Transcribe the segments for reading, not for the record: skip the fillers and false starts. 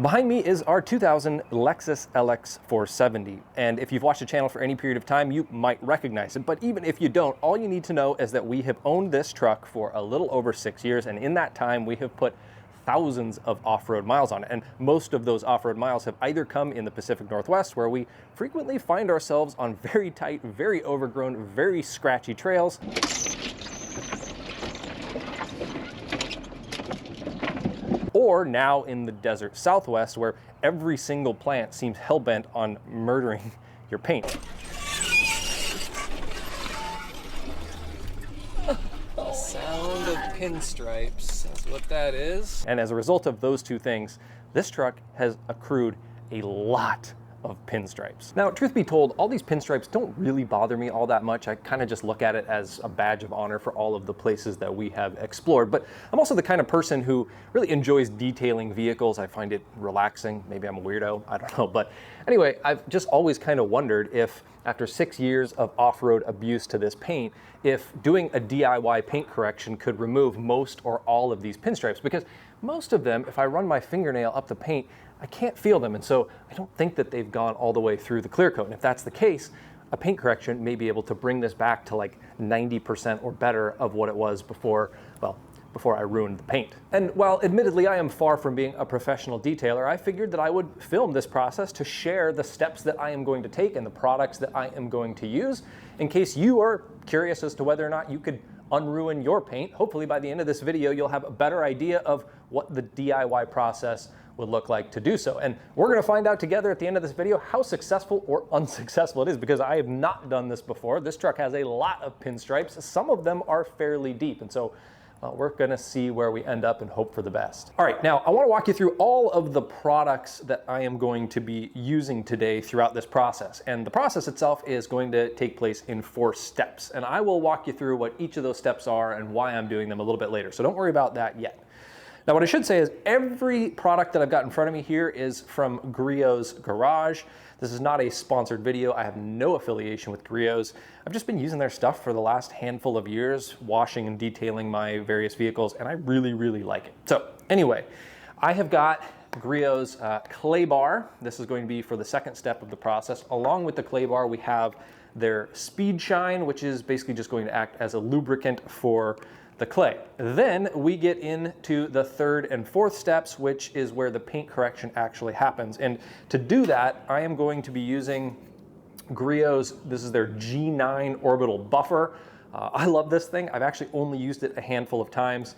Behind me is our 2000 Lexus LX 470, and if you've watched the channel for any period of time, you might recognize it, but even if you don't, all you need to know is that we have owned this truck for a little over 6 years, and in that time we have put thousands of off-road miles on it, and most of those off-road miles have either come in the Pacific Northwest, where we frequently find ourselves on very tight, very overgrown, very scratchy trails, or now in the desert Southwest, where every single plant seems hell-bent on murdering your paint. The sound of pinstripes, that's what that is. And as a result of those two things, this truck has accrued a lot of pinstripes. Now, truth be told, all these pinstripes don't really bother me all that much. I kind of just look at it as a badge of honor for all of the places that we have explored. But I'm also the kind of person who really enjoys detailing vehicles. I find it relaxing. Maybe I'm a weirdo, I don't know. But anyway, I've just always kind of wondered if, after 6 years of off-road abuse to this paint, if doing a DIY paint correction could remove most or all of these pinstripes. Because most of them, if I run my fingernail up the paint, I can't feel them, and so I don't think that they've gone all the way through the clear coat. And if that's the case, a paint correction may be able to bring this back to like 90% or better of what it was before, well, before I ruined the paint. And while admittedly I am far from being a professional detailer, I figured that I would film this process to share the steps that I am going to take and the products that I am going to use, in case you are curious as to whether or not you could unruin your paint. Hopefully by the end of this video, you'll have a better idea of what the DIY process would look like to do so. And we're gonna find out together at the end of this video how successful or unsuccessful it is, because I have not done this before. This truck has a lot of pinstripes. Some of them are fairly deep. And so we're gonna see where we end up and hope for the best. All right, now I wanna walk you through all of the products that I am going to be using today throughout this process. And the process itself is going to take place in 4 steps. And I will walk you through what each of those steps are and why I'm doing them a little bit later. So don't worry about that yet. Now, what I should say is every product that I've got in front of me here is from Griot's Garage. This is not a sponsored video. I have no affiliation with Griot's. I've just been using their stuff for the last handful of years, washing and detailing my various vehicles, and I really, really like it. So anyway, I have got Griot's clay bar. This is going to be for the second step of the process. Along with the clay bar, we have their Speed Shine, which is basically just going to act as a lubricant for the clay. Then we get into the 3rd and 4th steps, which is where the paint correction actually happens. And to do that, I am going to be using Griot's, this is their G9 orbital buffer. I love this thing. I've actually only used it a handful of times,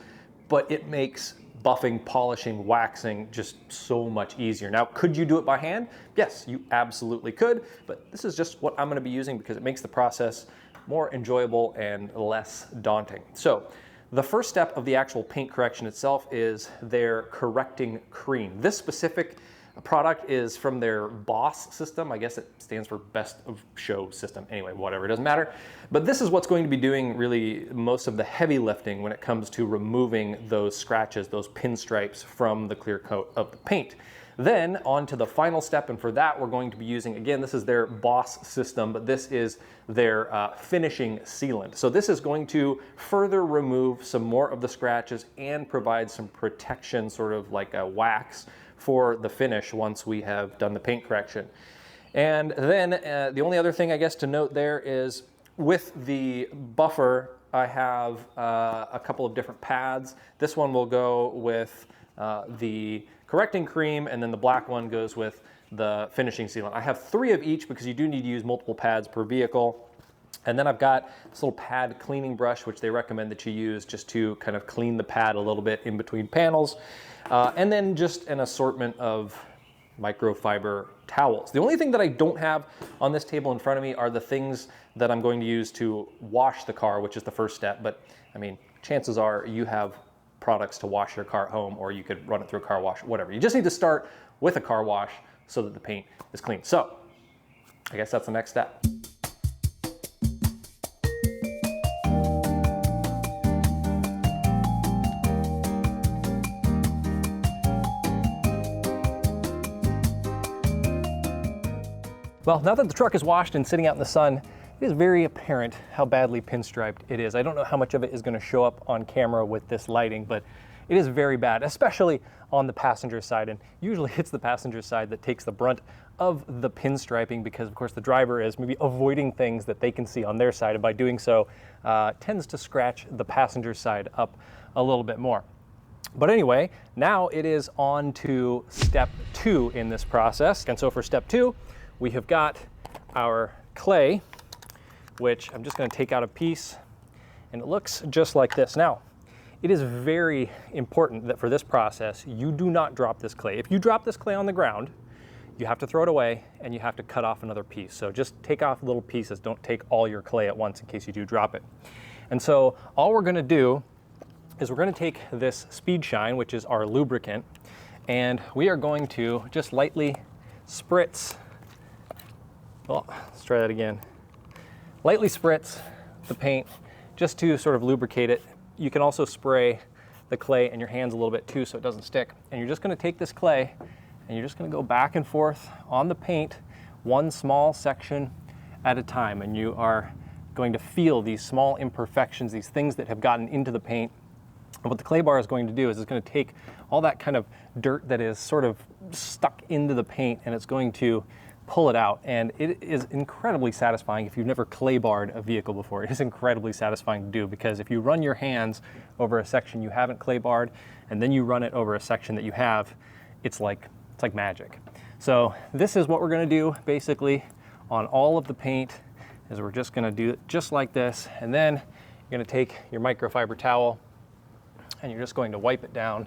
but it makes buffing, polishing, waxing just so much easier. Now, could you do it by hand? Yes, you absolutely could, but this is just what I'm gonna be using because it makes the process more enjoyable and less daunting. So, the first step of the actual paint correction itself is their correcting cream. This specific product is from their BOSS system. I guess it stands for Best of Show system. Anyway, whatever, it doesn't matter. But this is what's going to be doing really most of the heavy lifting when it comes to removing those scratches, those pinstripes from the clear coat of the paint. Then on to the final step, and for that we're going to be using, again, this is their BOSS system, but this is their finishing sealant. So this is going to further remove some more of the scratches and provide some protection, sort of like a wax, for the finish once we have done the paint correction. And then the only other thing I guess to note there is with the buffer, I have a couple of different pads. This one will go with the correcting cream, and then the black one goes with the finishing sealant. I have 3 of each because you do need to use multiple pads per vehicle. And then I've got this little pad cleaning brush, which they recommend that you use just to kind of clean the pad a little bit in between panels. And then just an assortment of microfiber towels. The only thing that I don't have on this table in front of me are the things that I'm going to use to wash the car, which is the first step. But I mean, chances are you have products to wash your car at home, or you could run it through a car wash, whatever. You just need to start with a car wash so that the paint is clean. So I guess that's the next step. Well, now that the truck is washed and sitting out in the sun, it is very apparent how badly pinstriped it is. I don't know how much of it is going to show up on camera with this lighting, but it is very bad, especially on the passenger side. And usually it's the passenger side that takes the brunt of the pinstriping because, of course, the driver is maybe avoiding things that they can see on their side, and by doing so, tends to scratch the passenger side up a little bit more. But anyway, now it is on to step 2 in this process. And so for step 2, we have got our clay, which I'm just going to take out a piece, and it looks just like this. Now, it is very important that for this process, you do not drop this clay. If you drop this clay on the ground, you have to throw it away and you have to cut off another piece. So just take off little pieces. Don't take all your clay at once in case you do drop it. And so all we're going to do is we're going to take this Speed Shine, which is our lubricant, and we are going to just lightly spritz, well, let's try that again, lightly spritz the paint just to sort of lubricate it. You can also spray the clay in your hands a little bit too so it doesn't stick. And you're just going to take this clay and you're just going to go back and forth on the paint, one small section at a time, and you are going to feel these small imperfections, these things that have gotten into the paint. And what the clay bar is going to do is it's going to take all that kind of dirt that is sort of stuck into the paint and it's going to pull it out. And it is incredibly satisfying. If you've never clay barred a vehicle before, it is incredibly satisfying to do, because if you run your hands over a section you haven't clay barred and then you run it over a section that you have, it's like magic. So this is what we're going to do basically on all of the paint, is we're just going to do it just like this, and then you're going to take your microfiber towel and you're just going to wipe it down.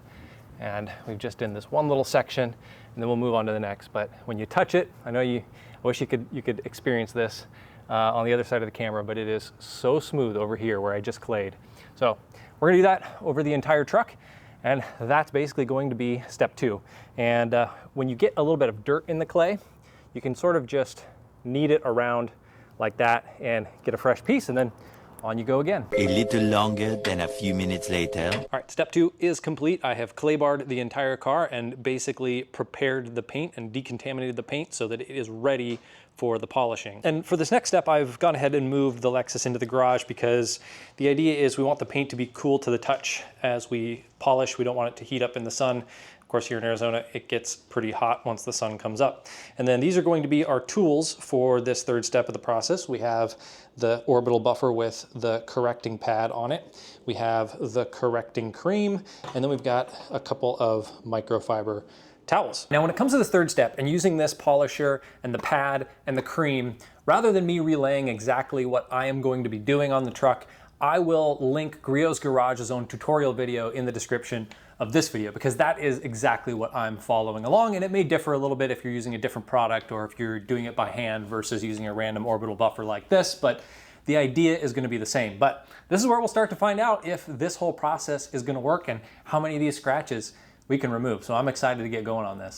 And we've just done this one little section, and then we'll move on to the next. But when you touch it, I know I wish you could experience this on the other side of the camera, but it is so smooth over here where I just clayed. So we're gonna do that over the entire truck, and that's basically going to be step 2. And when you get a little bit of dirt in the clay, you can sort of just knead it around like that and get a fresh piece, and then on you go again. A little longer than a few minutes later. All right, step 2 is complete. I have clay barred the entire car and basically prepared the paint and decontaminated the paint so that it is ready for the polishing. And for this next step, I've gone ahead and moved the Lexus into the garage because the idea is we want the paint to be cool to the touch as we polish. We don't want it to heat up in the sun. Of course, here in Arizona, it gets pretty hot once the sun comes up. And then these are going to be our tools for this third step of the process. We have the orbital buffer with the correcting pad on it. We have the correcting cream, and then we've got a couple of microfiber towels. Now, when it comes to this third step and using this polisher and the pad and the cream, rather than me relaying exactly what I am going to be doing on the truck, I will link Griot's Garage's own tutorial video in the description of this video, because that is exactly what I'm following along, and it may differ a little bit if you're using a different product or if you're doing it by hand versus using a random orbital buffer like this, but the idea is going to be the same. But this is where we'll start to find out if this whole process is going to work and how many of these scratches we can remove. So I'm excited to get going on this.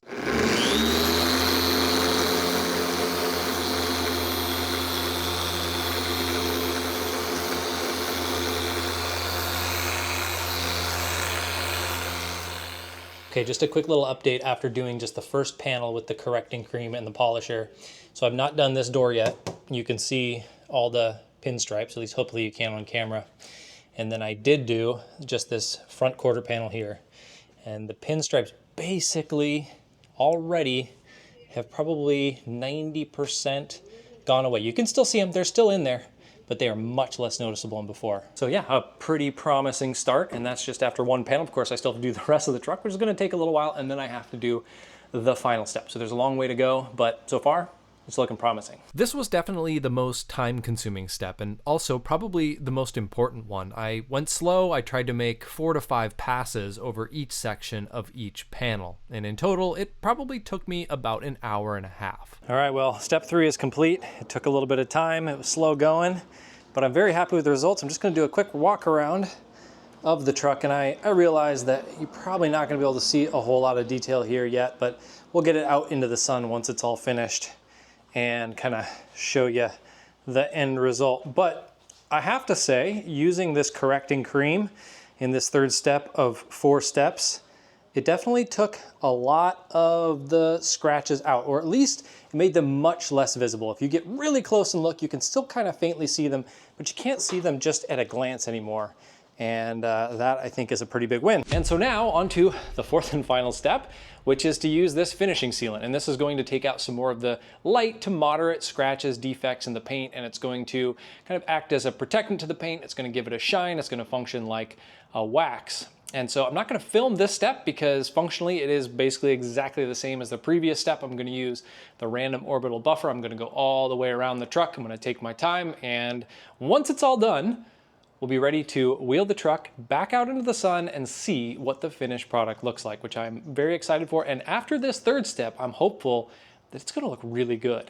Okay, just a quick little update after doing just the first panel with the correcting cream and the polisher. So I've not done this door yet. You can see all the pinstripes, at least hopefully you can on camera. And then I did do just this front quarter panel here. And the pinstripes basically already have probably 90% gone away. You can still see them, they're still in there, but they are much less noticeable than before. So yeah, a pretty promising start, and that's just after one panel. Of course, I still have to do the rest of the truck, which is gonna take a little while, and then I have to do the final step. So there's a long way to go, but so far, it's looking promising. This was definitely the most time-consuming step, and also probably the most important one. I went slow. I tried to make 4 to 5 passes over each section of each panel, and in total, it probably took me about an hour and a half. All right, well, step 3 is complete. It took a little bit of time. It was slow going, but I'm very happy with the results. I'm just gonna do a quick walk around of the truck, and I realize that you're probably not gonna be able to see a whole lot of detail here yet, but we'll get it out into the sun once it's all finished and kind of show you the end result. But I have to say, using this correcting cream in this third step of 4 steps, it definitely took a lot of the scratches out, or at least it made them much less visible. If you get really close and look, you can still kind of faintly see them, but you can't see them just at a glance anymore. And that I think is a pretty big win. And so now on to the fourth and final step, which is to use this finishing sealant. And this is going to take out some more of the light to moderate scratches, defects in the paint, and it's going to kind of act as a protectant to the paint. It's going to give it a shine. It's going to function like a wax. And so I'm not going to film this step because functionally it is basically exactly the same as the previous step. I'm going to use the random orbital buffer. I'm going to go all the way around the truck. I'm going to take my time, and once it's all done, we'll be ready to wheel the truck back out into the sun and see what the finished product looks like, which I'm very excited for. And after this third step, I'm hopeful that it's going to look really good.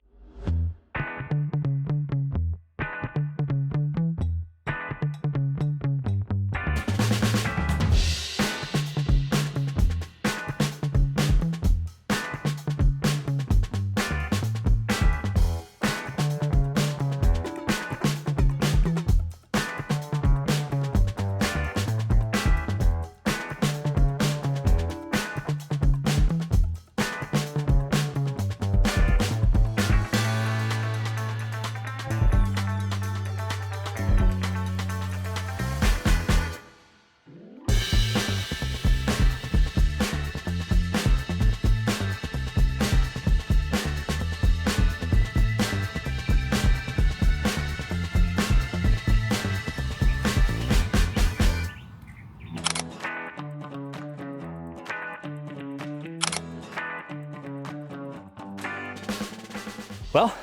Well,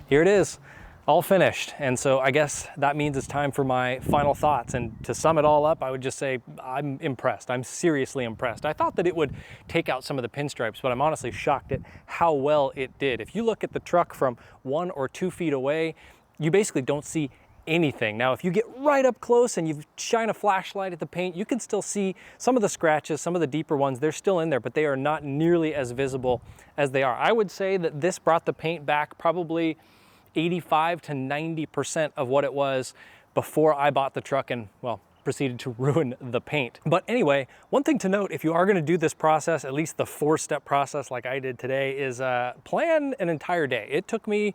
here it is, all finished. And so I guess that means it's time for my final thoughts. And to sum it all up, I would just say I'm impressed. I'm seriously impressed. I thought that it would take out some of the pinstripes, but I'm honestly shocked at how well it did. If you look at the truck from 1 or 2 feet away, you basically don't see anything. Now, if you get right up close and you shine a flashlight at the paint, you can still see some of the scratches, some of the deeper ones. They're still in there, but they are not nearly as visible as they are. I would say that this brought the paint back probably 85 to 90% of what it was before I bought the truck and, well, proceeded to ruin the paint. But anyway, one thing to note, if you are going to do this process, at least the 4-step process like I did today, is plan an entire day. It took me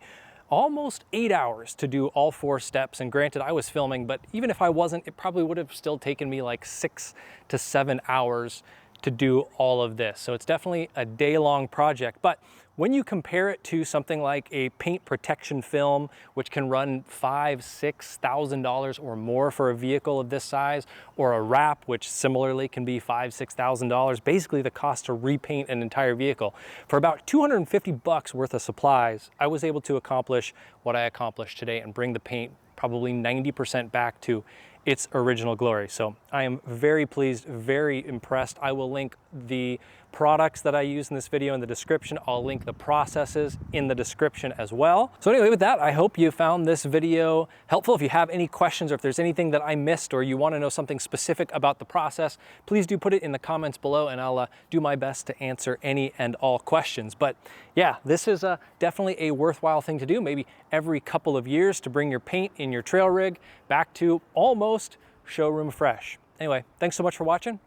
almost 8 hours to do all 4 steps. And granted, I was filming, but even if I wasn't, it probably would have still taken me like 6 to 7 hours to do all of this. So it's definitely a day-long project. But when you compare it to something like a paint protection film, which can run $5,000–6,000 or more for a vehicle of this size, or a wrap, which similarly can be $5,000–6,000, basically the cost to repaint an entire vehicle. For about $250 worth of supplies, I was able to accomplish what I accomplished today and bring the paint probably 90% back to its original glory. So I am very pleased, very impressed. I will link the products that I use in this video in the description. I'll link the processes in the description as well. So anyway, with that, I hope you found this video helpful. If you have any questions or if there's anything that I missed or you want to know something specific about the process, please do put it in the comments below and I'll do my best to answer any and all questions. But yeah, this is definitely a worthwhile thing to do, maybe every couple of years, to bring your paint in your trail rig back to almost showroom fresh. Anyway, thanks so much for watching.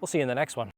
We'll see you in the next one.